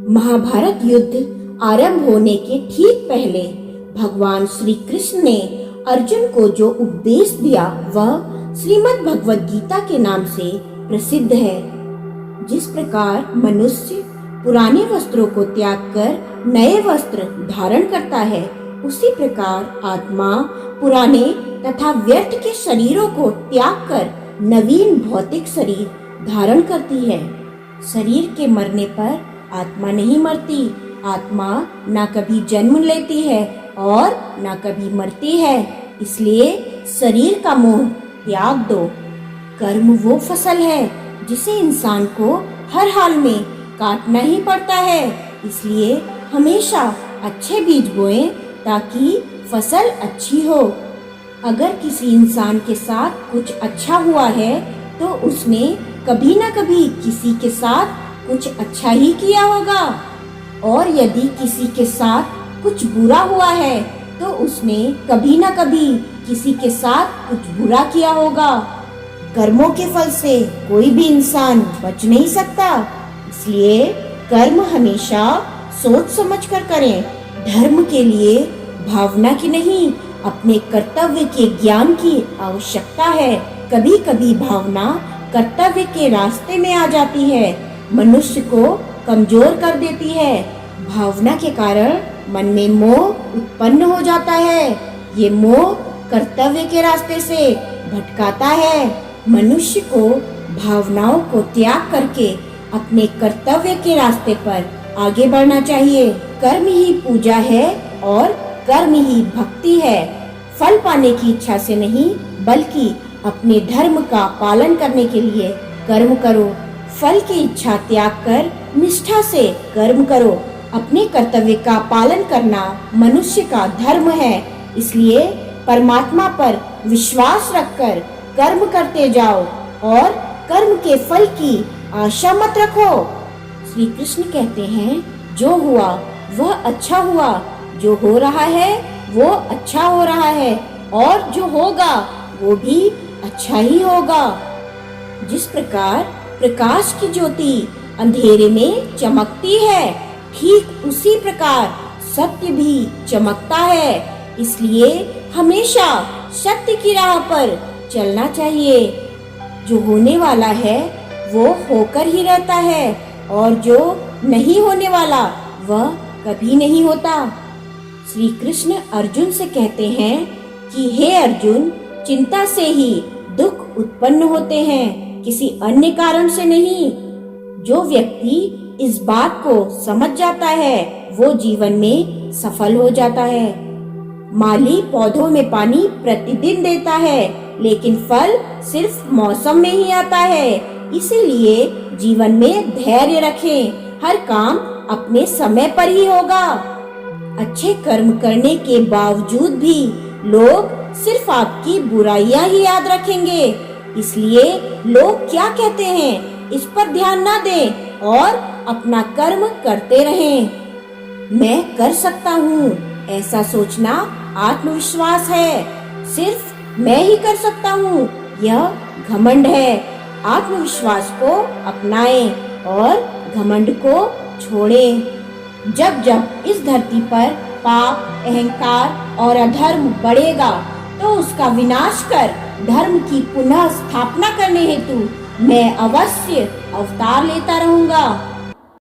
महाभारत युद्ध आरंभ होने के ठीक पहले भगवान श्री कृष्ण ने अर्जुन को जो उपदेश दिया वह श्रीमद् भगवद गीता के नाम से प्रसिद्ध है। जिस प्रकार मनुष्य पुराने वस्त्रों को त्याग कर नए वस्त्र धारण करता है, उसी प्रकार आत्मा पुराने तथा व्यर्थ के शरीरों को त्याग कर नवीन भौतिक शरीर धारण करती है। शरीर के मरने पर आत्मा नहीं मरती। आत्मा ना कभी जन्म लेती है और ना कभी मरती है। इसलिए शरीर का मोह त्याग दो। कर्म वो फसल है जिसे इंसान को हर हाल में काटना ही पड़ता है। इसलिए हमेशा अच्छे बीज बोएं ताकि फसल अच्छी हो। अगर किसी इंसान के साथ कुछ अच्छा हुआ है तो उसने कभी न कभी किसी के साथ कुछ अच्छा ही किया होगा, और यदि किसी के साथ कुछ बुरा हुआ है तो उसने कभी न कभी किसी के साथ कुछ बुरा किया होगा। कर्मों के फल से कोई भी इंसान बच नहीं सकता। इसलिए कर्म हमेशा सोच समझ कर करें। धर्म के लिए भावना की नहीं, अपने कर्तव्य के ज्ञान की आवश्यकता है। कभी कभी भावना कर्तव्य के रास्ते में आ जाती है, मनुष्य को कमजोर कर देती है। भावना के कारण मन में मोह उत्पन्न हो जाता है। ये मोह कर्तव्य के रास्ते से भटकाता है। मनुष्य को भावनाओं को त्याग करके अपने कर्तव्य के रास्ते पर आगे बढ़ना चाहिए। कर्म ही पूजा है और कर्म ही भक्ति है। फल पाने की इच्छा से नहीं, बल्कि अपने धर्म का पालन करने के लिए कर्म करो। फल की इच्छा त्याग कर निष्ठा से कर्म करो। अपने कर्तव्य का पालन करना मनुष्य का धर्म है। इसलिए परमात्मा पर विश्वास रखकर कर्म करते जाओ और कर्म के फल की आशा मत रखो। श्री कृष्ण कहते हैं, जो हुआ वह अच्छा हुआ, जो हो रहा है वो अच्छा हो रहा है, और जो होगा वो भी अच्छा ही होगा। जिस प्रकार प्रकाश की ज्योति अंधेरे में चमकती है, ठीक उसी प्रकार सत्य भी चमकता है। इसलिए हमेशा सत्य की राह पर चलना चाहिए। जो होने वाला है वो होकर ही रहता है, और जो नहीं होने वाला वह कभी नहीं होता। श्री कृष्ण अर्जुन से कहते हैं कि हे अर्जुन, चिंता से ही दुख उत्पन्न होते हैं, किसी अन्य कारण से नहीं। जो व्यक्ति इस बात को समझ जाता है वो जीवन में सफल हो जाता है। माली पौधों में पानी प्रतिदिन देता है, लेकिन फल सिर्फ मौसम में ही आता है। इसीलिए जीवन में धैर्य रखें। हर काम अपने समय पर ही होगा। अच्छे कर्म करने के बावजूद भी लोग सिर्फ आपकी बुराइयां ही याद रखेंगे। इसलिए लोग क्या कहते हैं इस पर ध्यान ना दें और अपना कर्म करते रहें। मैं कर सकता हूँ, ऐसा सोचना आत्मविश्वास है। सिर्फ मैं ही कर सकता हूँ, यह घमंड है। आत्मविश्वास को अपनाएं और घमंड को छोड़ें। जब जब इस धरती पर पाप, अहंकार और अधर्म बढ़ेगा तो उसका विनाश कर धर्म की पुनः स्थापना करने हेतु मैं अवश्य अवतार लेता रहूंगा।